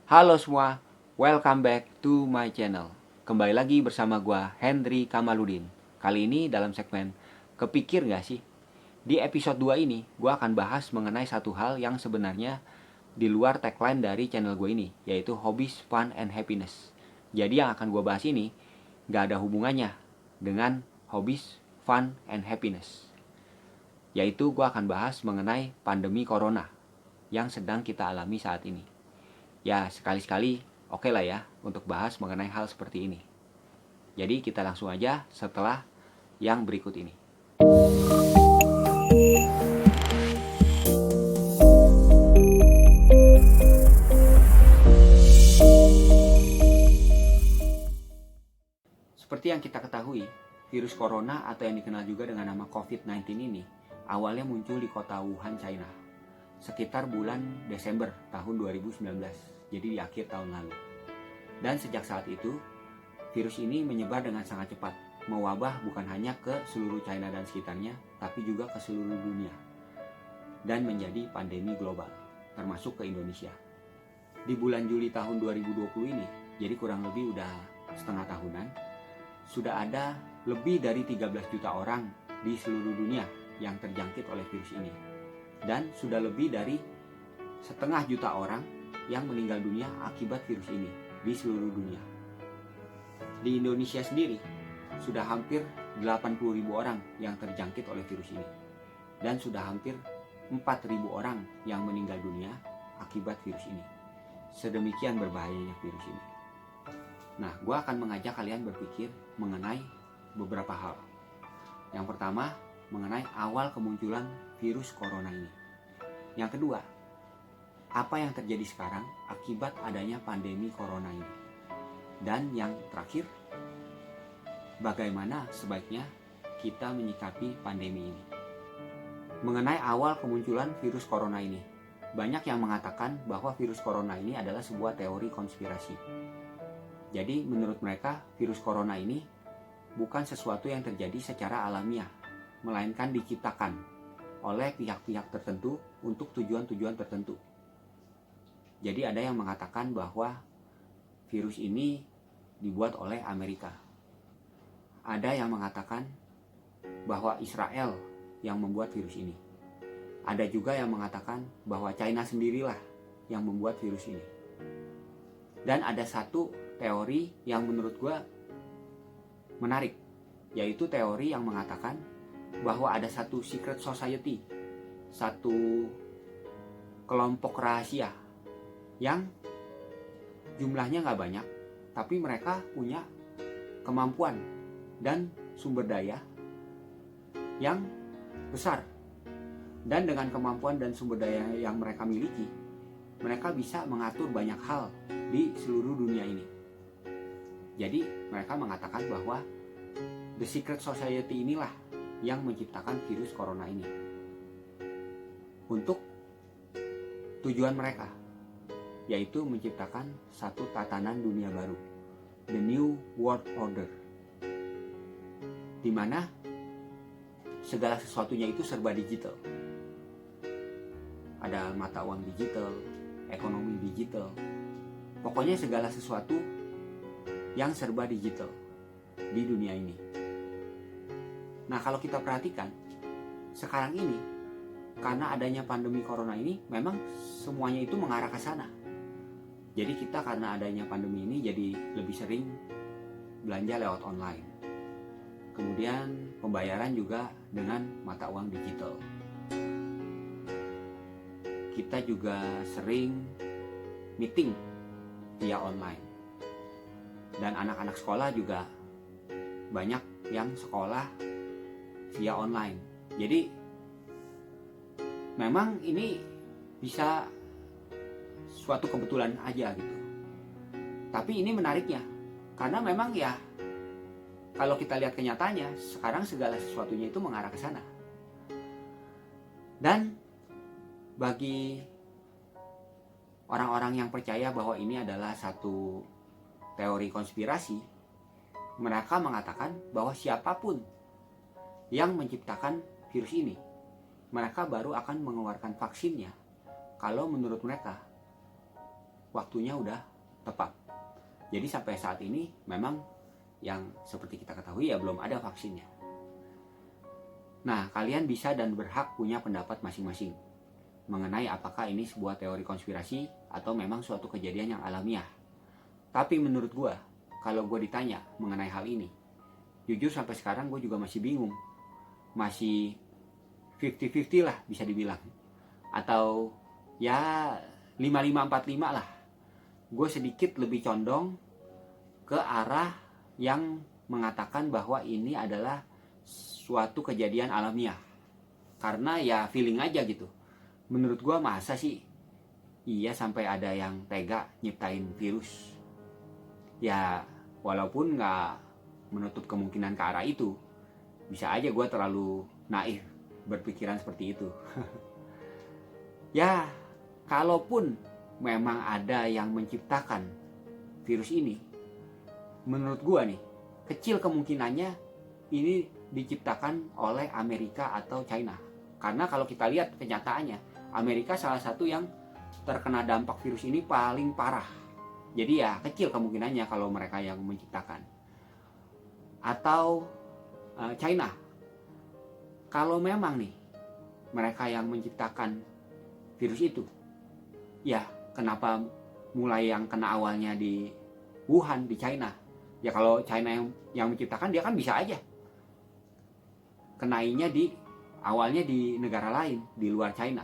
Halo semua, welcome back to my channel. Kembali lagi bersama gua Hendry Kamaludin. Kali ini dalam segmen Kepikir Gak Sih? Di episode 2 ini, gua akan bahas mengenai satu hal yang sebenarnya di luar tagline dari channel gue ini, yaitu Hobbies, Fun, and Happiness. Jadi yang akan gua bahas ini gak ada hubungannya dengan Hobbies, Fun, and Happiness. Yaitu gua akan bahas mengenai pandemi Corona yang sedang kita alami saat ini. Ya, sekali-sekali oke lah ya untuk bahas mengenai hal seperti ini. Jadi kita langsung aja setelah yang berikut ini. Seperti yang kita ketahui, virus corona atau yang dikenal juga dengan nama COVID-19 ini awalnya muncul di kota Wuhan, China, sekitar bulan Desember tahun 2019, jadi di akhir tahun lalu. Dan sejak saat itu, virus ini menyebar dengan sangat cepat, mewabah bukan hanya ke seluruh China dan sekitarnya, tapi juga ke seluruh dunia, dan menjadi pandemi global, termasuk ke Indonesia. Di bulan Juli tahun 2020 ini, jadi kurang lebih udah setengah tahunan, sudah ada lebih dari 13 juta orang di seluruh dunia yang terjangkit oleh virus ini. Dan sudah lebih dari setengah juta orang yang meninggal dunia akibat virus ini di seluruh dunia. Di Indonesia sendiri, sudah hampir 80.000 orang yang terjangkit oleh virus ini. Dan sudah hampir 4.000 orang yang meninggal dunia akibat virus ini. Sedemikian berbahayanya virus ini. Nah, gue akan mengajak kalian berpikir mengenai beberapa hal. Yang pertama, mengenai awal kemunculan virus corona ini. Yang kedua, apa yang terjadi sekarang akibat adanya pandemi corona ini. Dan yang terakhir, bagaimana sebaiknya kita menyikapi pandemi ini. Mengenai awal kemunculan virus corona ini, banyak yang mengatakan bahwa virus corona ini adalah sebuah teori konspirasi. Jadi menurut mereka virus corona ini bukan sesuatu yang terjadi secara alamiah, melainkan diciptakan oleh pihak-pihak tertentu untuk tujuan-tujuan tertentu. Jadi ada yang mengatakan bahwa virus ini dibuat oleh Amerika. Ada yang mengatakan bahwa Israel yang membuat virus ini. Ada juga yang mengatakan bahwa China sendirilah yang membuat virus ini. Dan ada satu teori yang menurut gue menarik, yaitu teori yang mengatakan bahwa ada satu secret society, satu kelompok rahasia yang jumlahnya gak banyak, tapi mereka punya kemampuan dan sumber daya yang besar. Dan dengan kemampuan dan sumber daya yang mereka miliki, mereka bisa mengatur banyak hal di seluruh dunia ini. Jadi mereka mengatakan bahwa The Secret Society inilah yang menciptakan virus corona ini untuk tujuan mereka, yaitu menciptakan satu tatanan dunia baru, The New World Order, di mana segala sesuatunya itu serba digital. Ada mata uang digital, ekonomi digital, pokoknya segala sesuatu yang serba digital di dunia ini. Nah, kalau kita perhatikan sekarang ini, karena adanya pandemi corona ini, memang semuanya itu mengarah ke sana. Jadi kita karena adanya pandemi ini jadi lebih sering belanja lewat online. Kemudian pembayaran juga dengan mata uang digital. Kita juga sering meeting via online. Dan anak-anak sekolah juga banyak yang sekolah via online. Jadi memang ini bisa suatu kebetulan aja gitu. Tapi ini menariknya, karena memang ya kalau kita lihat kenyataannya, sekarang segala sesuatunya itu mengarah ke sana. Dan bagi orang-orang yang percaya bahwa ini adalah satu teori konspirasi, mereka mengatakan bahwa siapapun yang menciptakan virus ini, mereka baru akan mengeluarkan vaksinnya kalau menurut mereka waktunya udah tepat. Jadi sampai saat ini memang yang seperti kita ketahui ya belum ada vaksinnya. Nah, kalian bisa dan berhak punya pendapat masing-masing mengenai apakah ini sebuah teori konspirasi atau memang suatu kejadian yang alamiah. Tapi menurut gue, kalau gue ditanya mengenai hal ini, jujur sampai sekarang gue juga masih bingung. Masih 50-50 lah bisa dibilang. Atau ya 55-45 lah. Gue sedikit lebih condong ke arah yang mengatakan bahwa ini adalah suatu kejadian alamiah. Karena ya feeling aja gitu. Menurut gue masa sih iya sampai ada yang tega nyiptain virus. Ya walaupun gak menutup kemungkinan ke arah itu. Bisa aja gue terlalu naif berpikiran seperti itu. Ya kalaupun memang ada yang menciptakan virus ini, menurut gue nih kecil kemungkinannya ini diciptakan oleh Amerika atau China. Karena kalau kita lihat kenyataannya, Amerika salah satu yang terkena dampak virus ini paling parah. Jadi ya kecil kemungkinannya kalau mereka yang menciptakan. Atau China. Kalau memang nih mereka yang menciptakan virus itu, ya kenapa mulai yang kena awalnya di Wuhan, di China? Ya kalau China yang menciptakan, dia kan bisa aja kenainya awalnya di negara lain di luar China.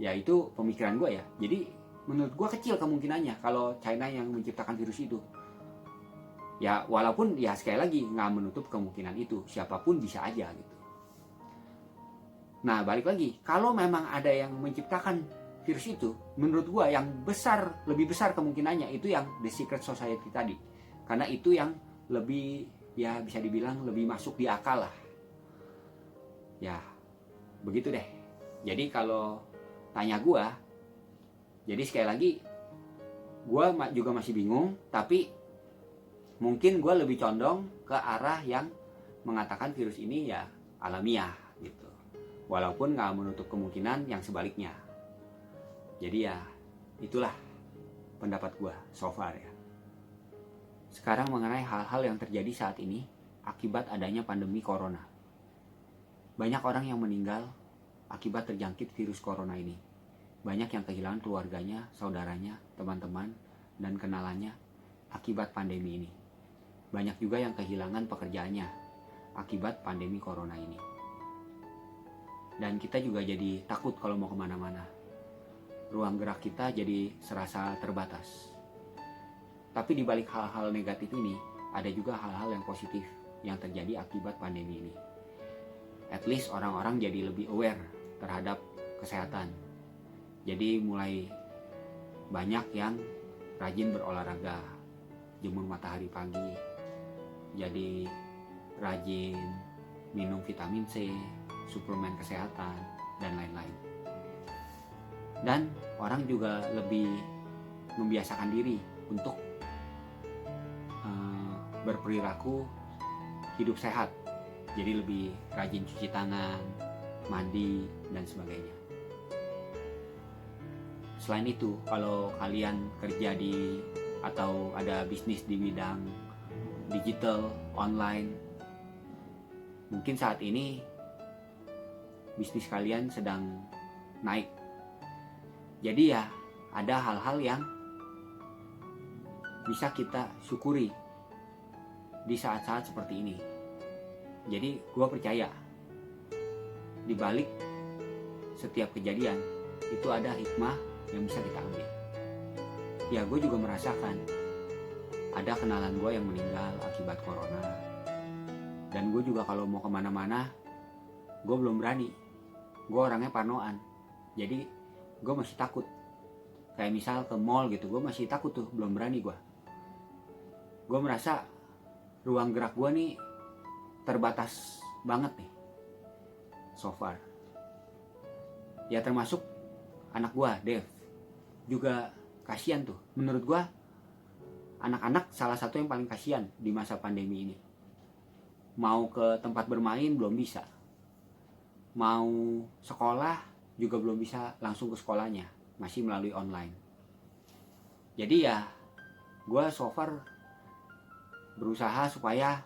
Ya itu pemikiran gue ya. Jadi menurut gue kecil kemungkinannya kalau China yang menciptakan virus itu. Ya walaupun ya sekali lagi nggak menutup kemungkinan itu, siapapun bisa aja gitu. Nah balik lagi, kalau memang ada yang menciptakan virus itu, menurut gue yang lebih besar kemungkinannya itu yang The Secret Society tadi. Karena itu yang lebih, ya bisa dibilang lebih masuk di akal lah. Ya begitu deh. Jadi kalau tanya gue, jadi sekali lagi gue juga masih bingung. Tapi mungkin gue lebih condong ke arah yang mengatakan virus ini ya alamiah gitu. Walaupun gak menutup kemungkinan yang sebaliknya. Jadi ya itulah pendapat gue so far ya. Sekarang mengenai hal-hal yang terjadi saat ini akibat adanya pandemi corona. Banyak orang yang meninggal akibat terjangkit virus corona ini. Banyak yang kehilangan keluarganya, saudaranya, teman-teman, dan kenalannya akibat pandemi ini. Banyak juga yang kehilangan pekerjaannya akibat pandemi corona ini. Dan kita juga jadi takut kalau mau kemana-mana. Ruang gerak kita jadi serasa terbatas. Tapi di balik hal-hal negatif ini, ada juga hal-hal yang positif yang terjadi akibat pandemi ini. At least orang-orang jadi lebih aware terhadap kesehatan. Jadi mulai banyak yang rajin berolahraga, jemur matahari pagi, jadi rajin minum vitamin C, suplemen kesehatan, dan lain-lain. Dan orang juga lebih membiasakan diri untuk berperilaku hidup sehat. Jadi lebih rajin cuci tangan, mandi, dan sebagainya. Selain itu, kalau kalian kerja atau ada bisnis di bidang digital, online, mungkin saat ini bisnis kalian sedang naik. Jadi ya ada hal-hal yang bisa kita syukuri di saat-saat seperti ini. Jadi gue percaya di balik setiap kejadian itu ada hikmah yang bisa kita ambil. Ya gue juga merasakan ada kenalan gue yang meninggal akibat corona. Dan gue juga kalau mau kemana-mana gue belum berani. Gue orangnya parnoan. Jadi gue masih takut. Kayak misal ke mall gitu, gue masih takut tuh, belum berani gue. Gue merasa ruang gerak gue nih terbatas banget nih so far. Ya termasuk anak gue, Dev, juga kasihan tuh. Menurut gue anak-anak salah satu yang paling kasihan di masa pandemi ini. Mau ke tempat bermain belum bisa, mau sekolah juga belum bisa langsung ke sekolahnya, masih melalui online. Jadi ya gue so far berusaha supaya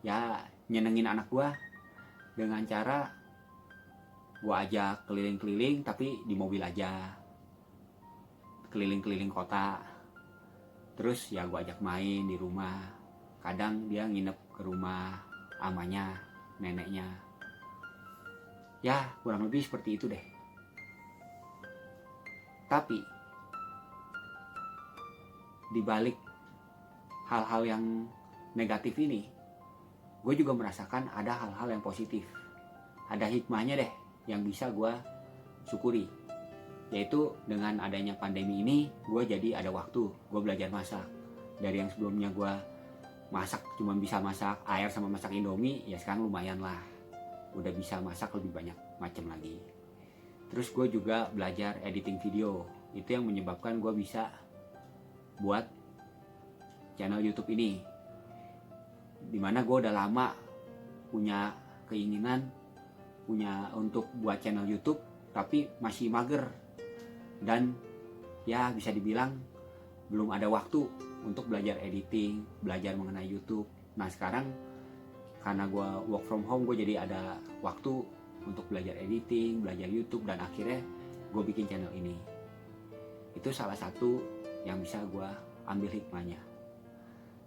ya nyenengin anak gue dengan cara gue ajak keliling-keliling, tapi di mobil aja, keliling-keliling kota. Terus ya gue ajak main di rumah, kadang dia nginep ke rumah amanya, neneknya. Ya kurang lebih seperti itu deh. Tapi dibalik hal-hal yang negatif ini, gue juga merasakan ada hal-hal yang positif. Ada hikmahnya deh yang bisa gue syukuri. Yaitu dengan adanya pandemi ini, gue jadi ada waktu, gue belajar masak. Dari yang sebelumnya gue masak cuma bisa masak air sama masak indomie, ya sekarang lumayan lah, udah bisa masak lebih banyak macam lagi. Terus gue juga belajar editing video. Itu yang menyebabkan gue bisa buat channel YouTube ini, dimana gue udah lama punya keinginan untuk buat channel YouTube, tapi masih mager dan ya bisa dibilang belum ada waktu untuk belajar editing, belajar mengenai YouTube. Nah sekarang karena gue work from home, gue jadi ada waktu untuk belajar editing, belajar YouTube, dan akhirnya gue bikin channel ini. Itu salah satu yang bisa gue ambil hikmahnya.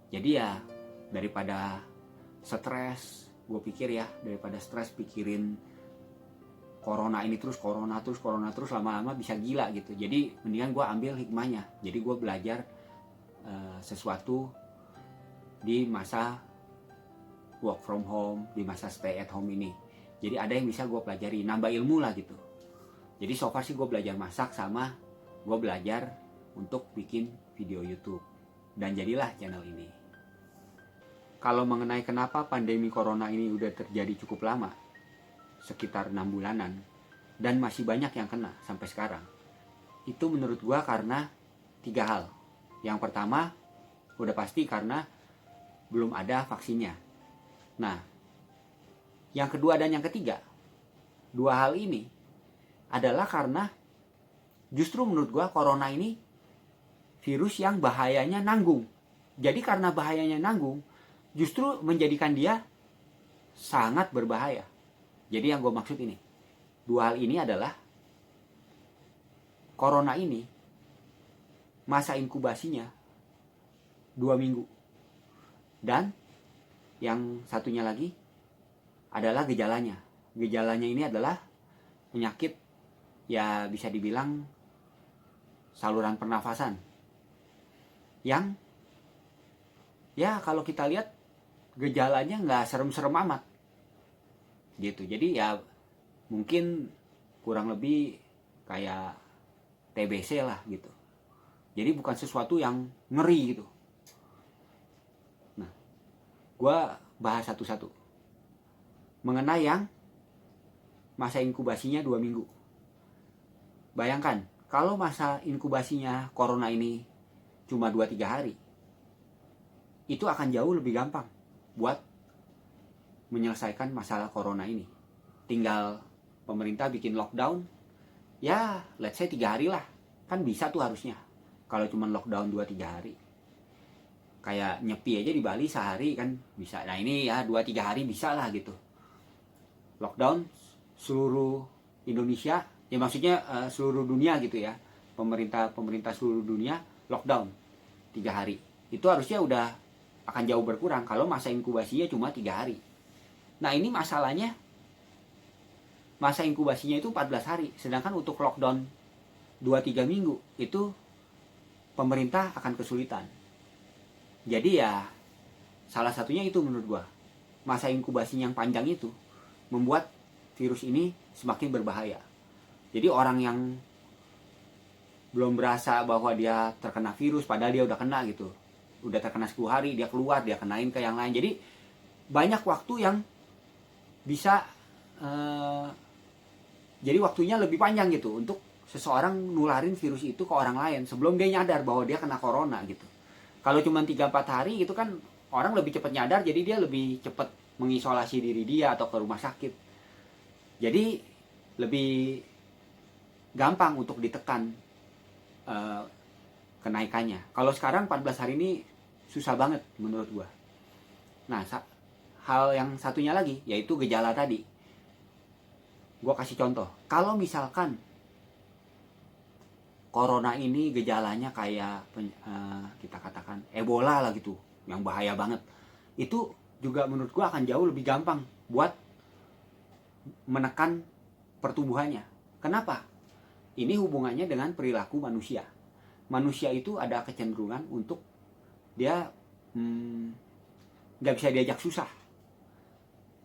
Jadi ya daripada stres, gue pikir ya, daripada stres pikirin corona ini terus, corona terus, lama-lama bisa gila gitu. Jadi mendingan gue ambil hikmahnya. Jadi gue belajar sesuatu di masa work from home, di masa stay at home ini. Jadi ada yang bisa gue pelajari, nambah ilmu lah gitu. Jadi so far sih gue belajar masak, sama gue belajar untuk bikin video YouTube. Dan jadilah channel ini. Kalau mengenai kenapa pandemi corona ini udah terjadi cukup lama, sekitar 6 bulanan, dan masih banyak yang kena sampai sekarang, itu menurut gue karena 3 hal. Yang pertama, udah pasti karena belum ada vaksinnya. Nah, yang kedua dan yang ketiga, 2 hal ini adalah karena justru menurut gue corona ini virus yang bahayanya nanggung. Jadi karena bahayanya nanggung, justru menjadikan dia sangat berbahaya. Jadi yang gue maksud ini, 2 hal ini adalah corona ini masa inkubasinya 2 minggu. Dan yang satunya lagi adalah gejalanya. Gejalanya ini adalah penyakit ya bisa dibilang saluran pernafasan. Yang ya kalau kita lihat gejalanya nggak serem-serem amat gitu. Jadi ya mungkin kurang lebih kayak TBC lah gitu. Jadi bukan sesuatu yang ngeri gitu. Nah, gue bahas satu-satu. Mengenai yang masa inkubasinya 2 minggu. Bayangkan, kalau masa inkubasinya corona ini cuma 2-3 hari, itu akan jauh lebih gampang buat menyelesaikan masalah corona ini. Tinggal pemerintah bikin lockdown, ya let's say 3 hari lah. Kan bisa tuh harusnya. Kalau cuma lockdown 2-3 hari. Kayak nyepi aja di Bali sehari kan bisa. Nah ini ya 2-3 hari bisa lah gitu. Lockdown seluruh Indonesia, ya maksudnya seluruh dunia gitu ya. Pemerintah seluruh dunia lockdown 3 hari. Itu harusnya udah akan jauh berkurang kalau masa inkubasinya cuma 3 hari. Nah ini masalahnya, masa inkubasinya itu 14 hari. Sedangkan untuk lockdown 2-3 minggu itu pemerintah akan kesulitan. Jadi ya salah satunya itu menurut gua. Masa inkubasinya yang panjang itu membuat virus ini semakin berbahaya. Jadi orang yang belum berasa bahwa dia terkena virus padahal dia udah kena gitu. Udah terkena 10 hari, dia keluar, dia kenain ke yang lain. Jadi banyak waktu yang bisa jadi waktunya lebih panjang gitu untuk seseorang nularin virus itu ke orang lain sebelum dia nyadar bahwa dia kena corona gitu. Kalau cuma 3-4 hari gitu kan orang lebih cepat nyadar, jadi dia lebih cepat mengisolasi diri dia atau ke rumah sakit. Jadi lebih gampang untuk ditekan kenaikannya. Kalau sekarang 14 hari ini susah banget menurut gua. Nah, hal yang satunya lagi yaitu gejala tadi. Gua kasih contoh. Kalau misalkan corona ini gejalanya kayak kita katakan Ebola lah gitu, yang bahaya banget. Itu juga menurut gua akan jauh lebih gampang buat menekan pertumbuhannya. Kenapa? Ini hubungannya dengan perilaku manusia. Manusia itu ada kecenderungan untuk dia nggak bisa diajak susah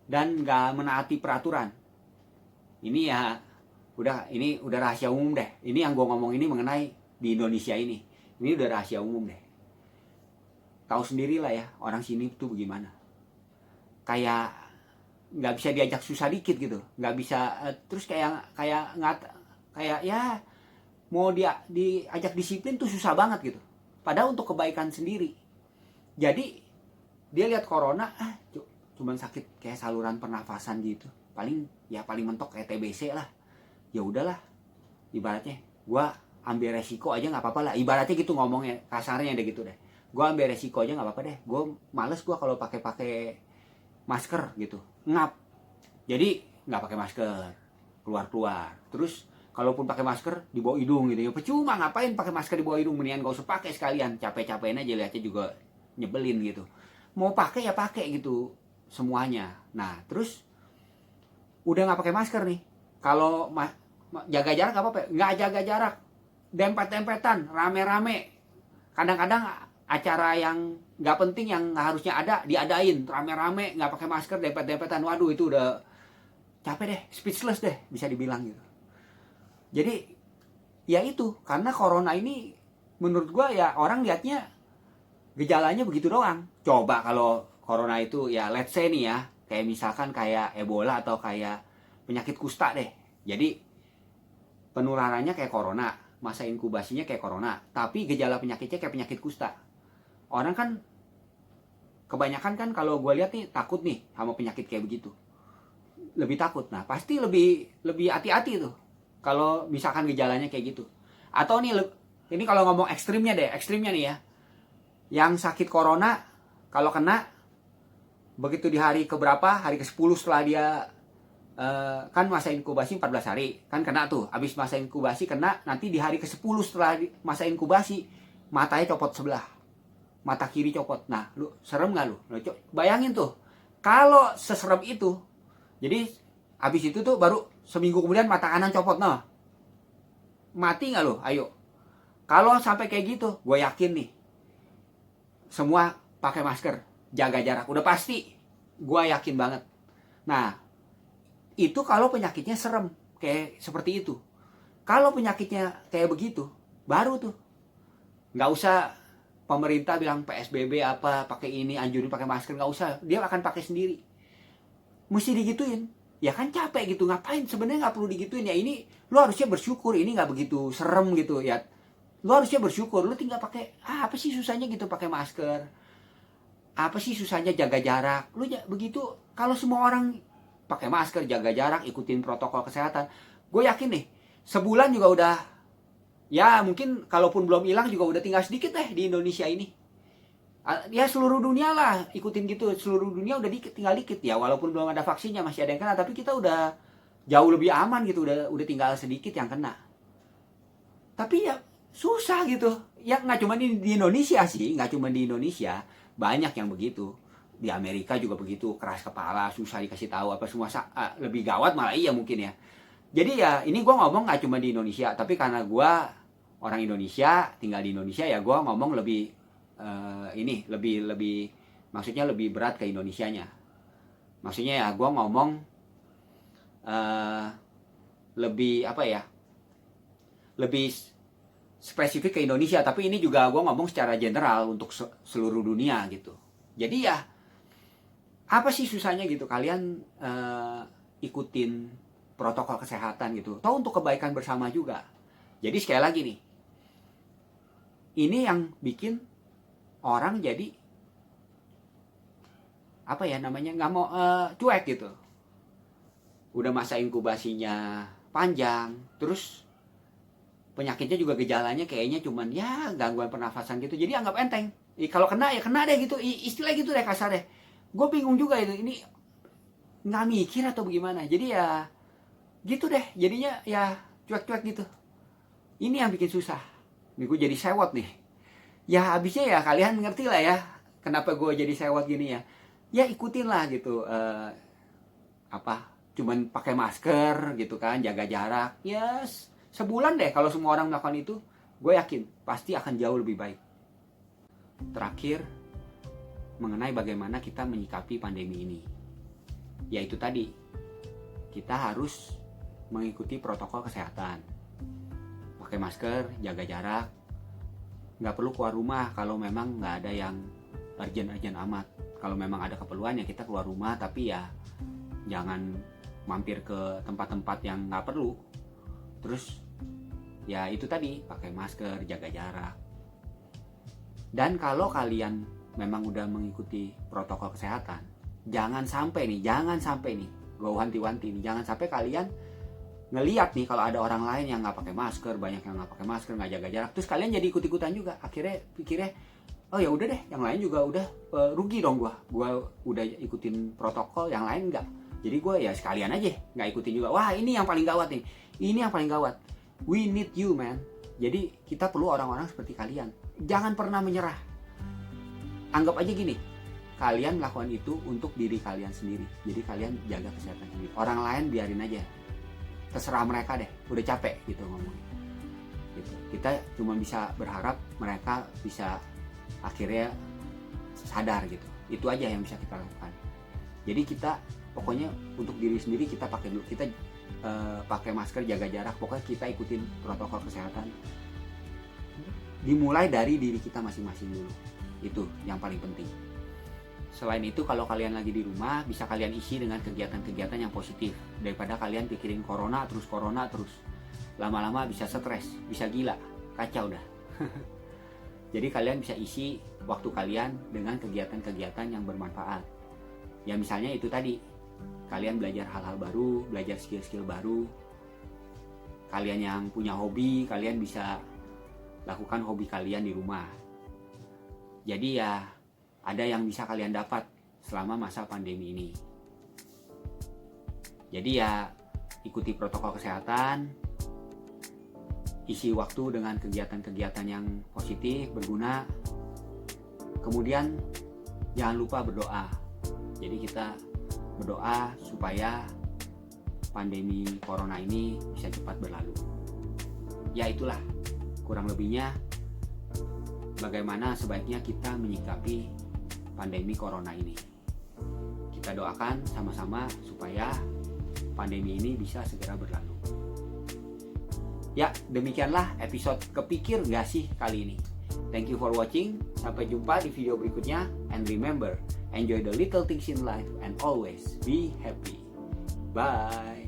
dan nggak menaati peraturan. Ini ya ini udah rahasia umum deh. Ini yang gue ngomong ini mengenai di Indonesia ini. Ini udah rahasia umum deh. Tahu sendirilah ya orang sini tuh bagaimana. Kayak nggak bisa diajak susah dikit gitu. Nggak bisa terus kayak ya mau diajak disiplin tuh susah banget gitu. Padahal untuk kebaikan sendiri. Jadi dia lihat corona cuman sakit kayak saluran pernafasan gitu. Paling mentok kayak TBC lah. Ya udahlah, ibaratnya gue ambil resiko aja nggak apa-apa lah, ibaratnya gitu ngomongnya, kasarnya deh gitu deh. Gue ambil resiko aja nggak apa-apa deh, gue males gue kalau pakai masker gitu, ngap, jadi nggak pakai masker, keluar. Terus kalaupun pakai masker di bawah hidung gitu ya, percuma ngapain pakai masker di bawah hidung, mendingan gak usah pakai sekalian, capek-capekin aja, lihatnya juga nyebelin gitu. Mau pakai ya pakai gitu semuanya. Nah terus udah nggak pakai masker nih. Kalau jaga jarak apa? Nggak jaga jarak, dempet-dempetan, rame-rame. Kadang-kadang acara yang nggak penting yang harusnya ada diadain, rame-rame, nggak pakai masker, dempet-dempetan. Waduh itu udah capek deh, speechless deh bisa dibilang gitu. Jadi ya itu karena corona ini menurut gua ya orang lihatnya gejalanya begitu doang. Coba kalau corona itu ya let's say nih ya, kayak misalkan kayak Ebola atau kayak penyakit kusta deh. Jadi penularannya kayak corona, masa inkubasinya kayak corona, tapi gejala penyakitnya kayak penyakit kusta. Orang kan kebanyakan kan kalau gue lihat nih takut nih sama penyakit kayak begitu. Lebih takut. Nah, pasti lebih hati-hati tuh kalau misalkan gejalanya kayak gitu. Atau nih ini kalau ngomong ekstrimnya nih ya. Yang sakit corona kalau kena begitu di hari keberapa, hari ke-10 setelah dia kan masa inkubasi 14 hari kan kena tuh, habis masa inkubasi kena, nanti di hari ke-10 setelah masa inkubasi matanya copot sebelah, mata kiri copot. Nah lu serem gak lu? Bayangin tuh kalau seserem itu. Jadi habis itu tuh baru seminggu kemudian mata kanan copot. Nah mati gak lu? Ayo, kalau sampai kayak gitu gue yakin nih semua pakai masker, jaga jarak, udah pasti, gue yakin banget. Nah itu kalau penyakitnya serem kayak seperti itu. Kalau penyakitnya kayak begitu, baru tuh nggak usah pemerintah bilang PSBB apa, pakai ini, anjurin pakai masker, nggak usah, dia akan pakai sendiri. Mesti digituin, ya kan capek gitu, ngapain? Sebenarnya nggak perlu digituin ya. Ini lu harusnya bersyukur ini nggak begitu serem gitu ya. Lu harusnya bersyukur, lu tinggal pakai apa sih susahnya gitu pakai masker? Apa sih susahnya jaga jarak? Lu begitu kalau semua orang pakai masker, jaga jarak, ikutin protokol kesehatan, gue yakin nih sebulan juga udah, ya mungkin kalaupun belum hilang juga udah tinggal sedikit deh di Indonesia ini. Ya seluruh dunia lah ikutin gitu, seluruh dunia udah tinggal dikit ya, walaupun belum ada vaksinnya masih ada yang kena, tapi kita udah jauh lebih aman gitu, udah tinggal sedikit yang kena. Tapi ya susah gitu, ya nggak cuma di Indonesia sih, nggak cuma di Indonesia, banyak yang begitu. Di Amerika juga begitu, keras kepala, susah dikasih tahu apa semua, lebih gawat malah iya mungkin ya. Jadi ya ini gue ngomong nggak cuma di Indonesia, tapi karena gue orang Indonesia, tinggal di Indonesia, ya gue ngomong lebih lebih maksudnya lebih berat ke Indonesianya. Maksudnya ya gue ngomong lebih apa ya, lebih spesifik ke Indonesia, tapi ini juga gue ngomong secara general untuk seluruh dunia gitu. Jadi ya apa sih susahnya gitu kalian ikutin protokol kesehatan gitu, tahu untuk kebaikan bersama juga. Jadi sekali lagi nih, ini yang bikin orang jadi apa ya namanya, nggak mau cuek gitu. Udah masa inkubasinya panjang, terus penyakitnya juga gejalanya kayaknya cuman ya gangguan pernafasan gitu, jadi anggap enteng. Kalau kena ya kena deh gitu, istilah gitu deh kasar deh. Gue bingung juga itu, ini nggak mikir atau bagaimana. Jadi ya gitu deh, jadinya ya cuek-cuek gitu. Ini yang bikin susah. Nih gue jadi sewot nih. Ya habisnya ya kalian ngerti lah ya kenapa gue jadi sewot gini ya. Ya ikutin lah gitu. Cuman pakai masker gitu kan, jaga jarak. Yes, sebulan deh kalau semua orang melakukan itu, gue yakin pasti akan jauh lebih baik. Terakhir, mengenai bagaimana kita menyikapi pandemi ini. Yaitu tadi, kita harus mengikuti protokol kesehatan. Pakai masker, jaga jarak. Nggak perlu keluar rumah kalau memang nggak ada yang urgent-urgent amat. Kalau memang ada keperluan ya kita keluar rumah, tapi ya jangan mampir ke tempat-tempat yang nggak perlu. Terus ya itu tadi, pakai masker, jaga jarak. Dan kalau kalian memang udah mengikuti protokol kesehatan, jangan sampai nih, gue wanti-wanti nih, jangan sampai kalian ngeliat nih kalau ada orang lain yang nggak pakai masker, banyak yang nggak pakai masker, nggak jaga jarak, terus kalian jadi ikut-ikutan juga. Akhirnya pikirnya, oh ya udah deh, yang lain juga udah rugi dong gue udah ikutin protokol, yang lain nggak. Jadi gue ya sekalian aja nggak ikutin juga. Wah ini yang paling gawat nih, ini yang paling gawat. We need you man. Jadi kita perlu orang-orang seperti kalian. Jangan pernah menyerah. Anggap aja gini, kalian melakukan itu untuk diri kalian sendiri. Jadi kalian jaga kesehatan sendiri. Orang lain biarin aja, terserah mereka deh. Udah capek gitu ngomongin. Gitu. Kita cuma bisa berharap mereka bisa akhirnya sadar gitu. Itu aja yang bisa kita lakukan. Jadi kita pokoknya untuk diri sendiri kita pakai dulu. Kita pakai masker, jaga jarak. Pokoknya kita ikutin protokol kesehatan. Dimulai dari diri kita masing-masing dulu. Itu yang paling penting. Selain itu, kalau kalian lagi di rumah, bisa kalian isi dengan kegiatan-kegiatan yang positif. Daripada kalian pikirin corona terus. Lama-lama bisa stres, bisa gila, kacau dah. Jadi kalian bisa isi waktu kalian dengan kegiatan-kegiatan yang bermanfaat. Ya misalnya itu tadi, kalian belajar hal-hal baru, belajar skill-skill baru. Kalian yang punya hobi, kalian bisa lakukan hobi kalian di rumah. Jadi ya ada yang bisa kalian dapat selama masa pandemi ini. Jadi ya ikuti protokol kesehatan, isi waktu dengan kegiatan-kegiatan yang positif, berguna. Kemudian jangan lupa berdoa. Jadi kita berdoa supaya pandemi corona ini bisa cepat berlalu. Ya itulah kurang lebihnya bagaimana sebaiknya kita menyikapi pandemi corona ini. Kita doakan sama-sama supaya pandemi ini bisa segera berlalu. Ya, demikianlah episode Kepikir Nggak Sih kali ini. Thank you for watching. Sampai jumpa di video berikutnya. And remember, enjoy the little things in life and always be happy. Bye.